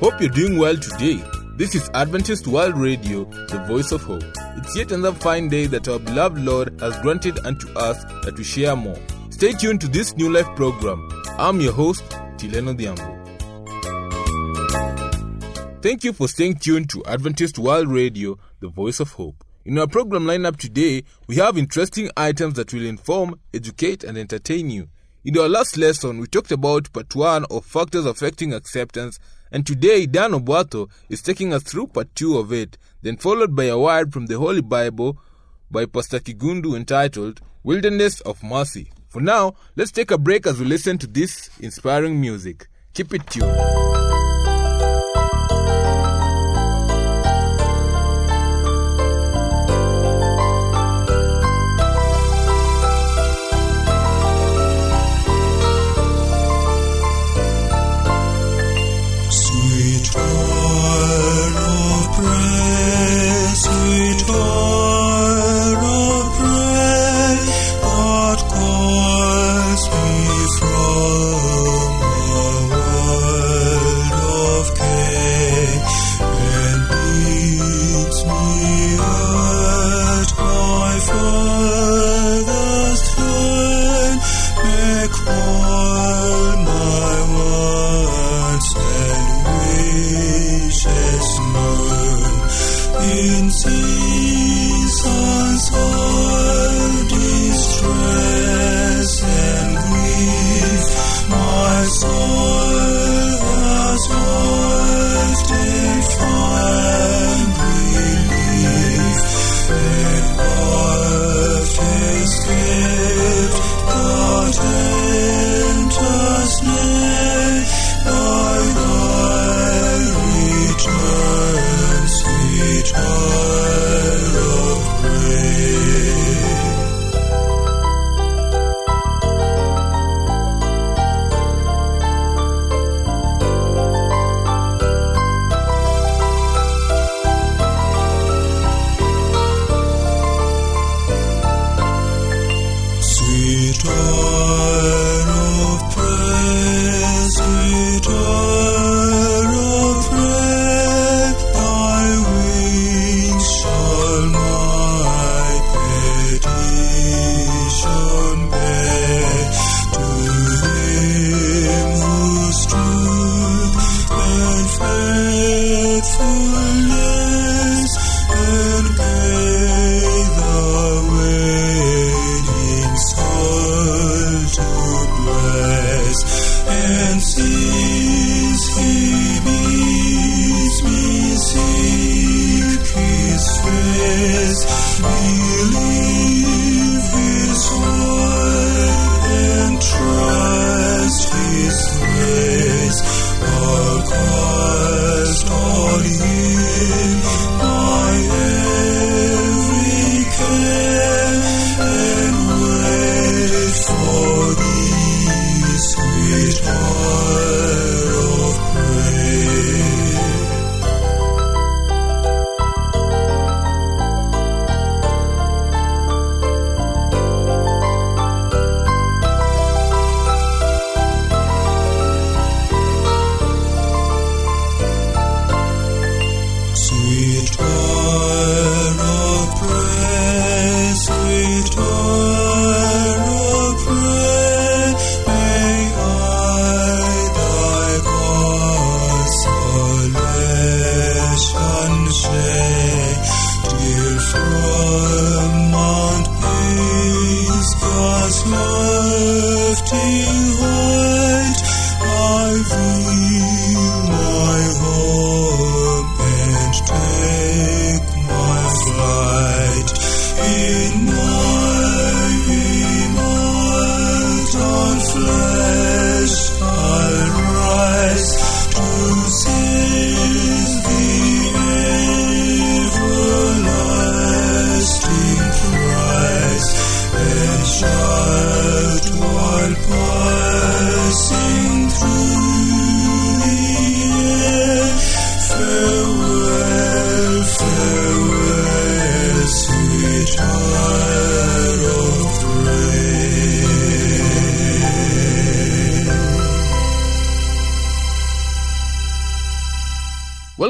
Hope you're doing well today. This is Adventist World Radio, the voice of hope. It's yet another fine day that our beloved Lord has granted unto us that we share more. Stay tuned to this New Life program. I'm your host, Tileno Diambo. Thank you for staying tuned to Adventist World Radio, the voice of hope. In our program lineup today, we have interesting items that will inform, educate, and entertain you. In our last lesson, we talked about part 1 of factors affecting acceptance, and today Dan Obuato is taking us through part 2 of it, then followed by a word from the Holy Bible by Pastor Kigundu entitled Wilderness of Mercy. For now, let's take a break as we listen to this inspiring music. Keep it tuned.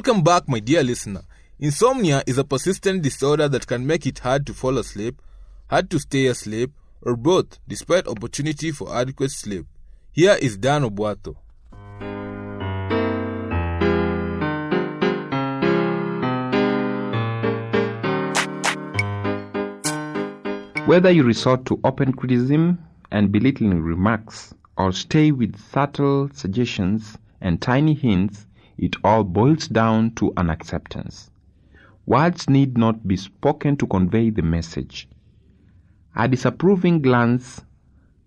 Welcome back, my dear listener. Insomnia is a persistent disorder that can make it hard to fall asleep, hard to stay asleep, or both, despite opportunity for adequate sleep. Here is Dan Obuato. Whether you resort to open criticism and belittling remarks, or stay with subtle suggestions and tiny hints, it all boils down to an acceptance. Words need not be spoken to convey the message. A disapproving glance,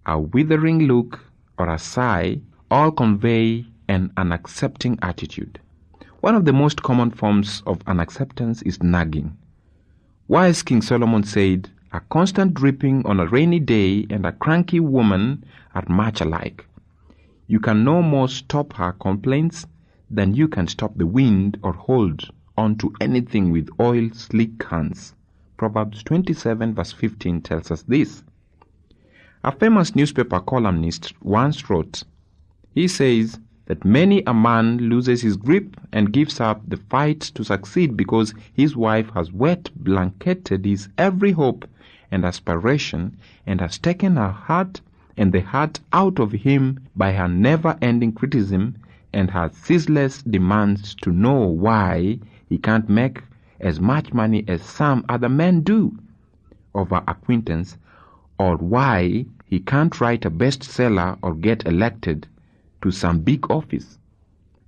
a withering look, or a sigh all convey an unaccepting attitude. One of the most common forms of unacceptance is nagging. Wise King Solomon said, "A constant dripping on a rainy day and a cranky woman are much alike. You can no more stop her complaints than you can stop the wind or hold on to anything with oil-slick hands." Proverbs 27 verse 15 tells us this. A famous newspaper columnist once wrote, he says that many a man loses his grip and gives up the fight to succeed because his wife has wet blanketed his every hope and aspiration and has taken her heart and the heart out of him by her never-ending criticism and her ceaseless demands to know why he can't make as much money as some other men do over acquaintance, or why he can't write a bestseller or get elected to some big office.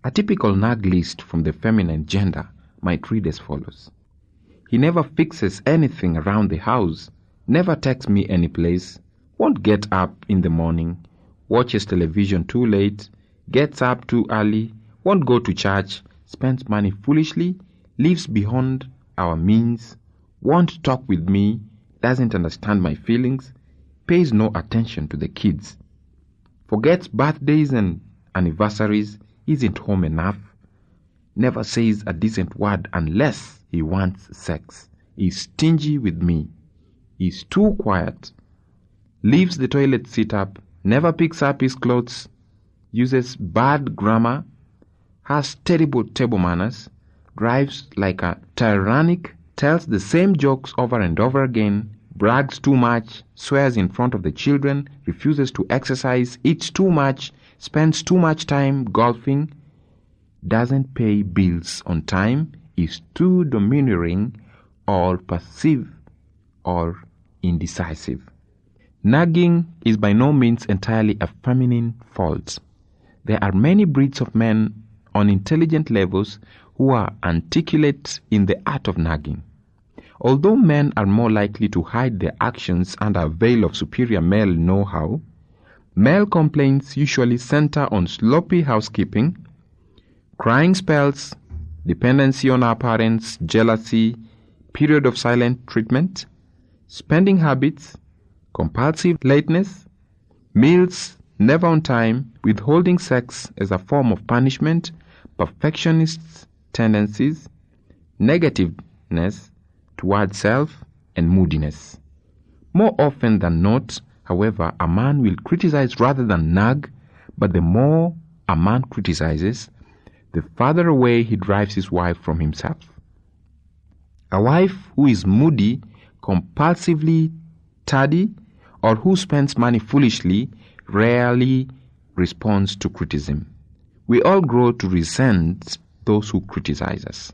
A typical nag list from the feminine gender might read as follows. He never fixes anything around the house, never takes me any place, won't get up in the morning, watches television too late, gets up too early, won't go to church, spends money foolishly, lives beyond our means, won't talk with me, doesn't understand my feelings, pays no attention to the kids, forgets birthdays and anniversaries, isn't home enough, never says a decent word unless he wants sex, is stingy with me, is too quiet, leaves the toilet seat up, never picks up his clothes, uses bad grammar, has terrible table manners, drives like a tyrannic, tells the same jokes over and over again, brags too much, swears in front of the children, refuses to exercise, eats too much, spends too much time golfing, doesn't pay bills on time, is too domineering or passive or indecisive. Nagging is by no means entirely a feminine fault. There are many breeds of men on intelligent levels who are articulate in the art of nagging. Although men are more likely to hide their actions under a veil of superior male know-how, male complaints usually center on sloppy housekeeping, crying spells, dependency on our parents, jealousy, period of silent treatment, spending habits, compulsive lateness, meals never on time, withholding sex as a form of punishment, perfectionist tendencies, negativeness toward self, and moodiness. More often than not, however, a man will criticize rather than nag, but the more a man criticizes, the farther away he drives his wife from himself. A wife who is moody, compulsively tardy, or who spends money foolishly rarely responds to criticism. We all grow to resent those who criticize us.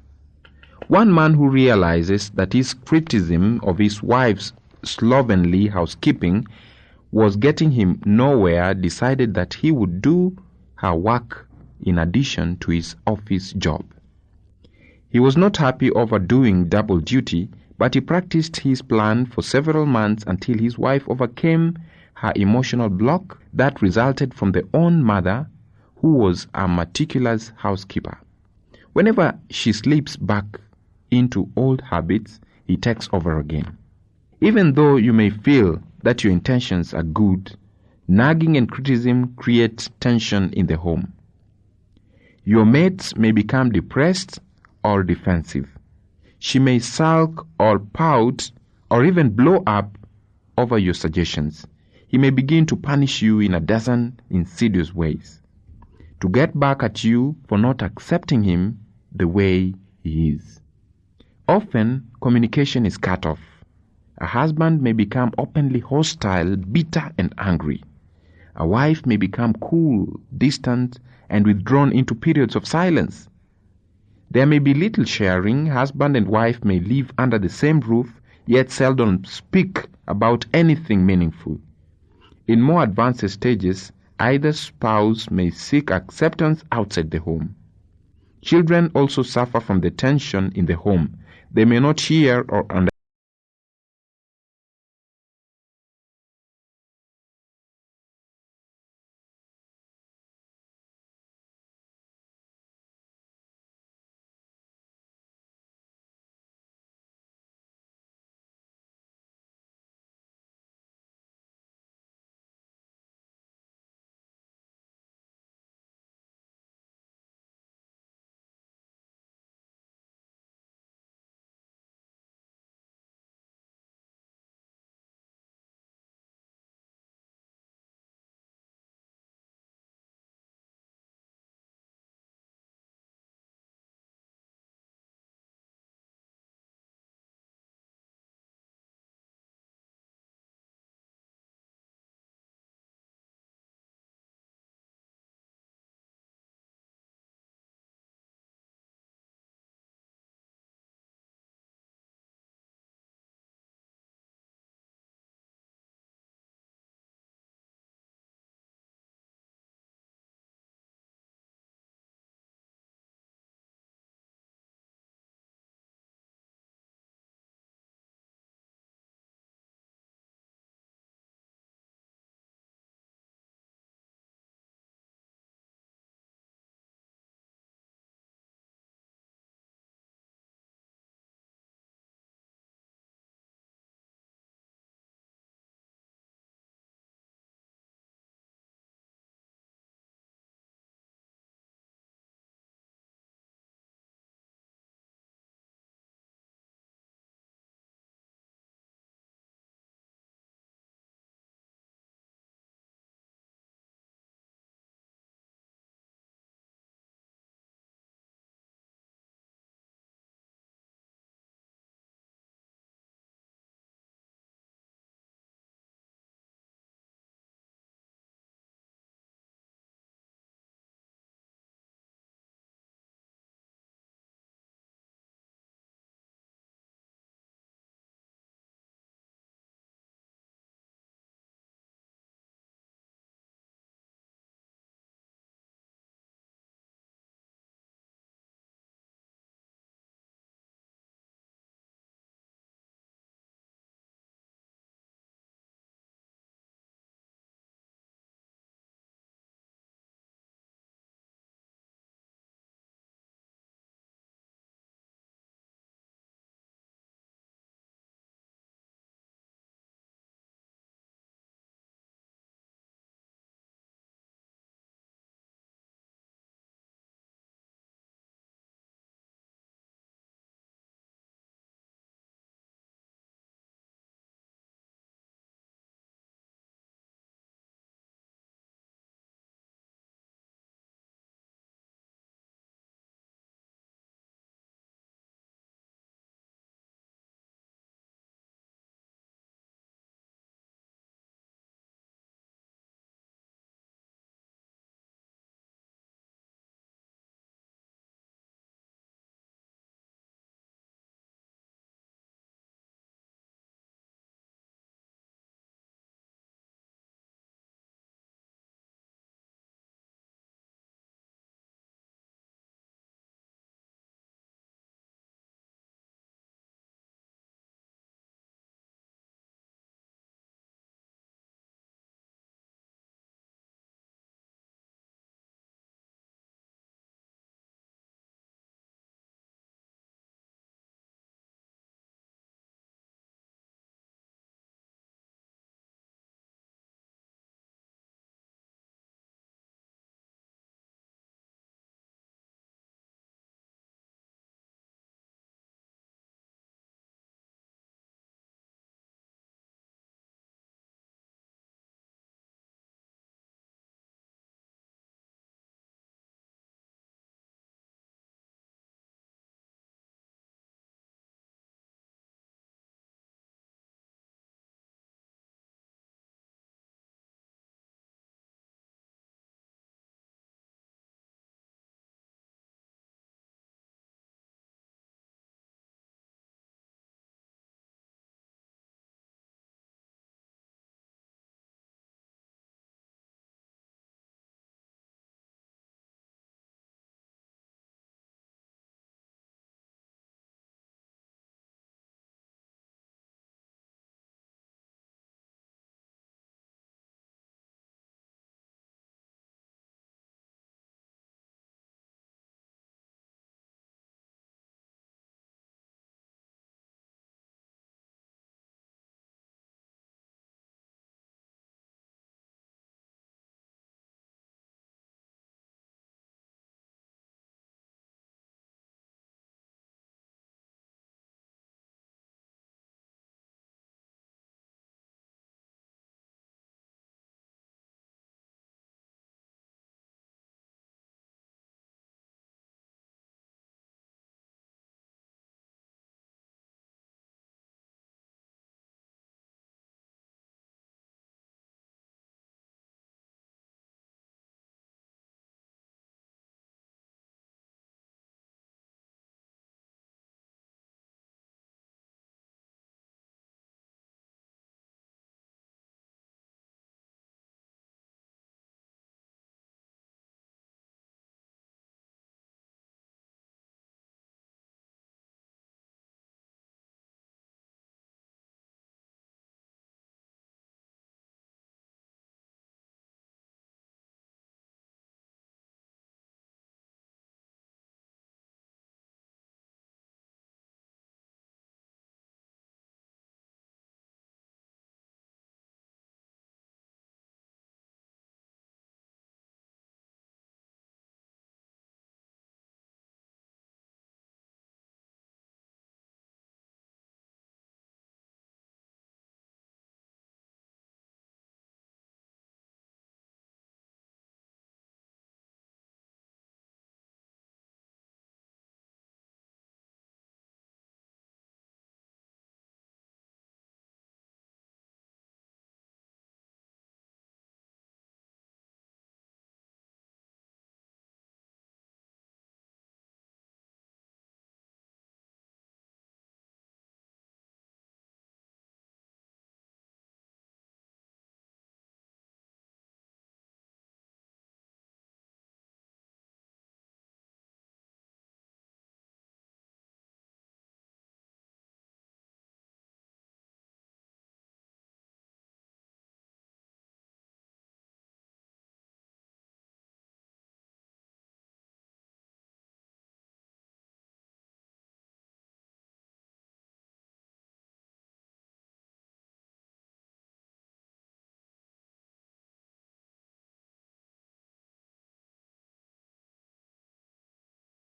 One man who realizes that his criticism of his wife's slovenly housekeeping was getting him nowhere decided that he would do her work in addition to his office job. He was not happy over doing double duty, but he practiced his plan for several months until his wife overcame her emotional block that resulted from their own mother, who was a meticulous housekeeper. Whenever she slips back into old habits, he takes over again. Even though you may feel that your intentions are good, nagging and criticism create tension in the home. Your mates may become depressed or defensive. She may sulk or pout or even blow up over your suggestions. He may begin to punish you in a dozen insidious ways. To get back at you for not accepting him, the way he is. Often, communication is cut off. A husband may become openly hostile, bitter, and angry. A wife may become cool, distant, and withdrawn into periods of silence. There may be little sharing. Husband and wife may live under the same roof, yet seldom speak about anything meaningful. In more advanced stages, either spouse may seek acceptance outside the home. Children also suffer from the tension in the home. They may not hear or understand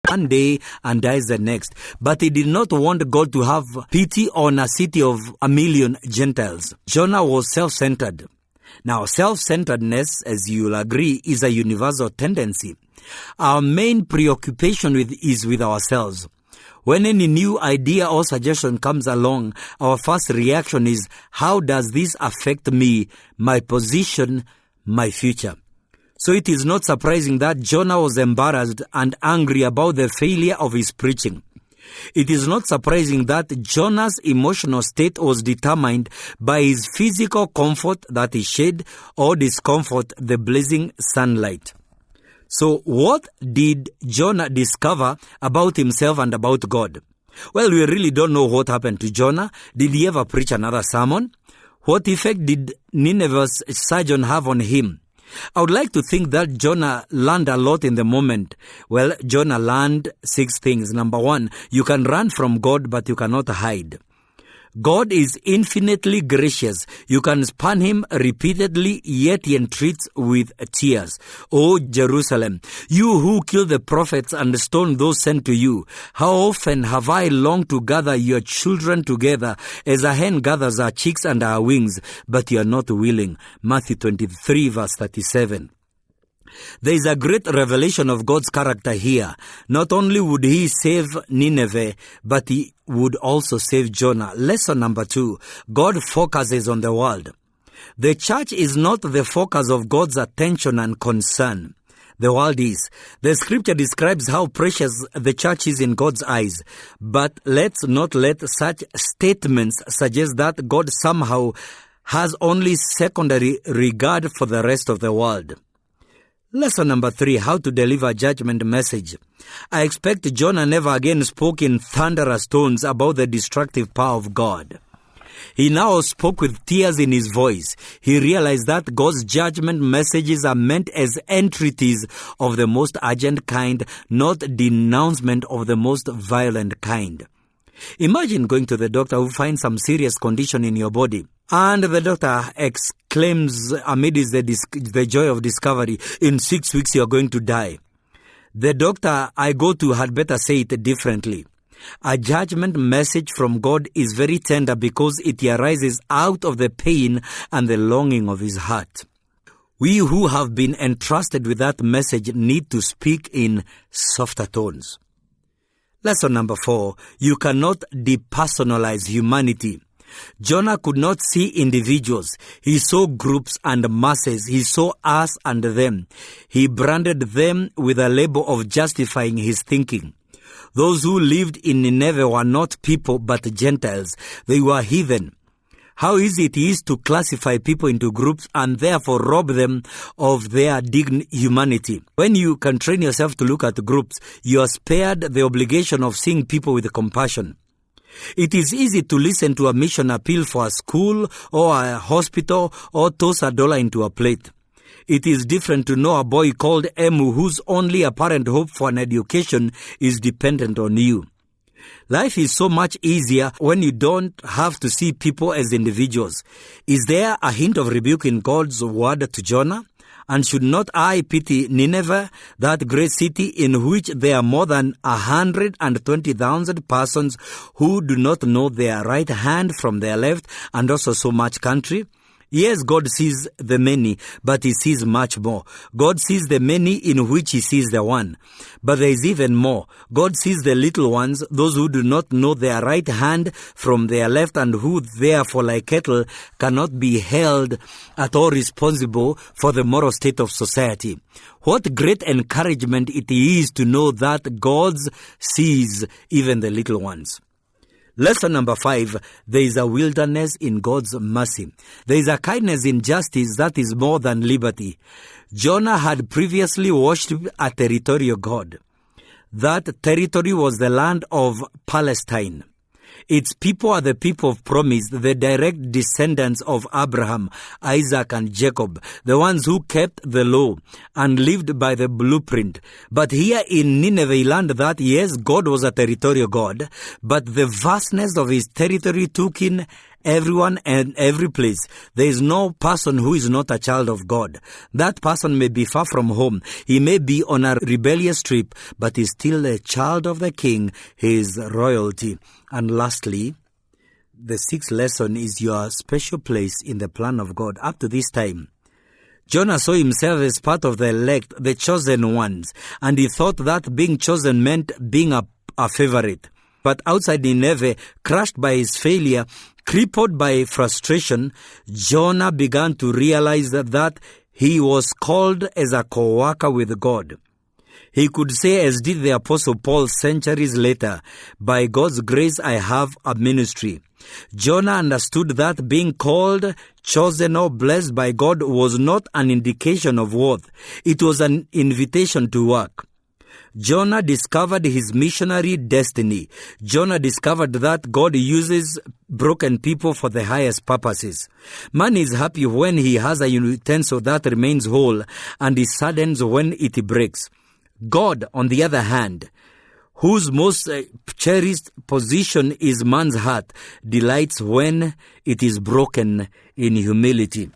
one day and dies the next. But he did not want God to have pity on a city of 1 million Gentiles. Jonah was self-centered. Now, self-centeredness, as you'll agree, is a universal tendency. Our main preoccupation is with ourselves. When any new idea or suggestion comes along, our first reaction is, how does this affect me, my position, my future? So it is not surprising that Jonah was embarrassed and angry about the failure of his preaching. It is not surprising that Jonah's emotional state was determined by his physical comfort, that is shade, or discomfort, the blazing sunlight. So what did Jonah discover about himself and about God? Well, we really don't know what happened to Jonah. Did he ever preach another sermon? What effect did Nineveh's sojourn have on him? I would like to think that Jonah learned a lot in the moment. Well, Jonah learned 6 things. Number 1, you can run from God, but you cannot hide. God is infinitely gracious. You can spurn him repeatedly, yet he entreats with tears. O Jerusalem, you who kill the prophets and stone those sent to you, how often have I longed to gather your children together as a hen gathers her chicks under her wings, but you are not willing. Matthew 23 verse 37. There is a great revelation of God's character here. Not only would he save Nineveh, but he would also save Jonah. Lesson number 2, God focuses on the world. The church is not the focus of God's attention and concern. The world is. The scripture describes how precious the church is in God's eyes. But let's not let such statements suggest that God somehow has only secondary regard for the rest of the world. Lesson number 3, how to deliver a judgment message. I expect Jonah never again spoke in thunderous tones about the destructive power of God. He now spoke with tears in his voice. He realized that God's judgment messages are meant as entreaties of the most urgent kind, not denouncement of the most violent kind. Imagine going to the doctor who finds some serious condition in your body, and the doctor exclaims amidst the joy of discovery, in 6 weeks you are going to die. The doctor I go to had better say it differently. A judgment message from God is very tender because it arises out of the pain and the longing of his heart. We who have been entrusted with that message need to speak in softer tones. Lesson number 4, you cannot depersonalize humanity. Jonah could not see individuals. He saw groups and masses. He saw us and them. He branded them with a label of justifying his thinking. Those who lived in Nineveh were not people but Gentiles. They were heathen. How easy it is to classify people into groups and therefore rob them of their dignified humanity. When you can train yourself to look at groups, you are spared the obligation of seeing people with compassion. It is easy to listen to a mission appeal for a school or a hospital or toss $1 into a plate. It is different to know a boy called Emu whose only apparent hope for an education is dependent on you. Life is so much easier when you don't have to see people as individuals. Is there a hint of rebuke in God's word to Jonah? And should not I pity Nineveh, that great city in which there are more than 120,000 persons who do not know their right hand from their left, and also so much country? Yes, God sees the many, but he sees much more. God sees the many in which he sees the one. But there is even more. God sees the little ones, those who do not know their right hand from their left, and who therefore, like cattle, cannot be held at all responsible for the moral state of society. What great encouragement it is to know that God sees even the little ones. Lesson number 5, there is a wilderness in God's mercy. There is a kindness in justice that is more than liberty. Jonah had previously worshipped a territorial God. That territory was the land of Palestine. Its people are the people of promise, the direct descendants of Abraham, Isaac, and Jacob, the ones who kept the law and lived by the blueprint. But here in Nineveh, he learned that, yes, God was a territorial God, but the vastness of his territory took in everyone and every place. There is no person who is not a child of God. That person may be far from home. He may be on a rebellious trip, but is still a child of the King, his royalty. And lastly, the sixth lesson is your special place in the plan of God. Up to this time, Jonah saw himself as part of the elect, the chosen ones, and he thought that being chosen meant being a favorite. But outside Nineveh, crushed by his failure, crippled by frustration, Jonah began to realize that he was called as a co-worker with God. He could say, as did the Apostle Paul centuries later, "By God's grace I have a ministry." Jonah understood that being called, chosen, or blessed by God was not an indication of worth. It was an invitation to work. Jonah discovered his missionary destiny. Jonah discovered that God uses broken people for the highest purposes. Man is happy when he has a utensil that remains whole, and he saddens when it breaks. God, on the other hand, whose most cherished position is man's heart, delights when it is broken in humility.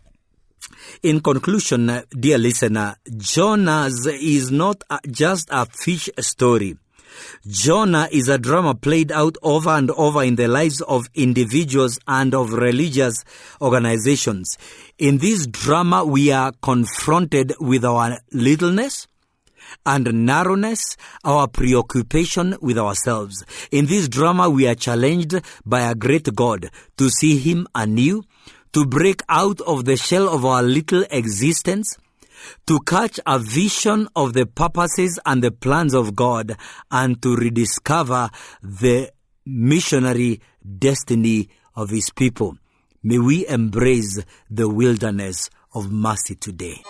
In conclusion, dear listener, Jonah's is not just a fish story. Jonah is a drama played out over and over in the lives of individuals and of religious organizations. In this drama, we are confronted with our littleness and narrowness, our preoccupation with ourselves. In this drama, we are challenged by a great God to see Him anew, to break out of the shell of our little existence, to catch a vision of the purposes and the plans of God, and to rediscover the missionary destiny of His people. May we embrace the wilderness of mercy today.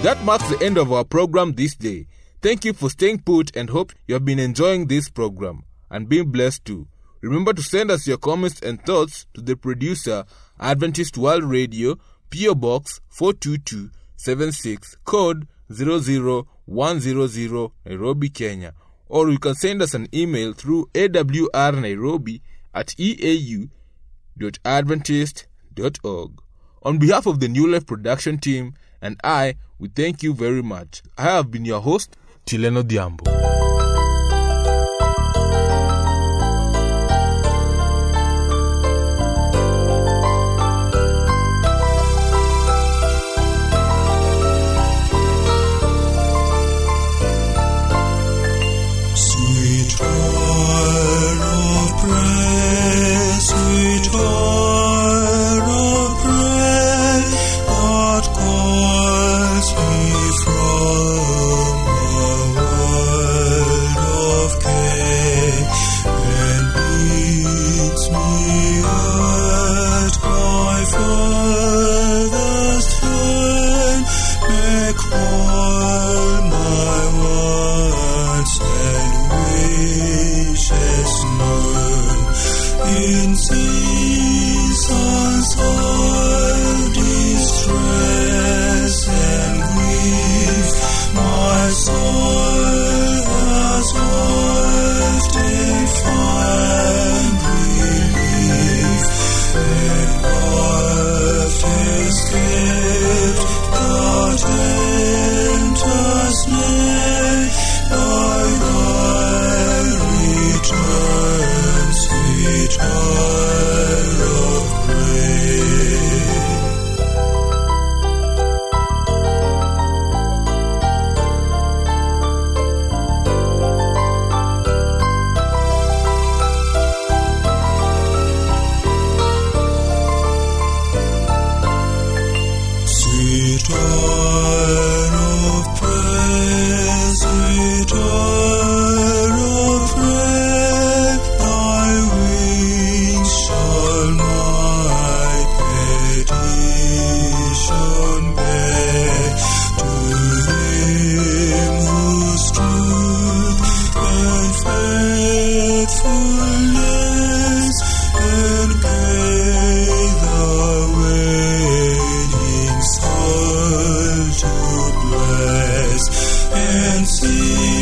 That marks the end of our program this day. Thank you for staying put and hope you have been enjoying this program and being blessed too. Remember to send us your comments and thoughts to the producer, Adventist World Radio, P.O. Box 42276, code 00100, Nairobi, Kenya. Or you can send us an email through awrnairobi@eau.adventist.org. On behalf of the New Life production team and we thank you very much. I have been your host, Tileno Diambo. Sweet oil of praise, sweet oil of praise, that calls me from the world of care, and leads me at my furthest find, make all my wants and wishes known. In seasons of distress and grief, my soul has often found relief, and oft escaped the tempter's snare. By thy return, sweet oil of praise. Sweet oil of praise, sweet oil of praise, thy wings shall my petition bear to Him whose truth and faithfulness and gave the waiting soul to bless. see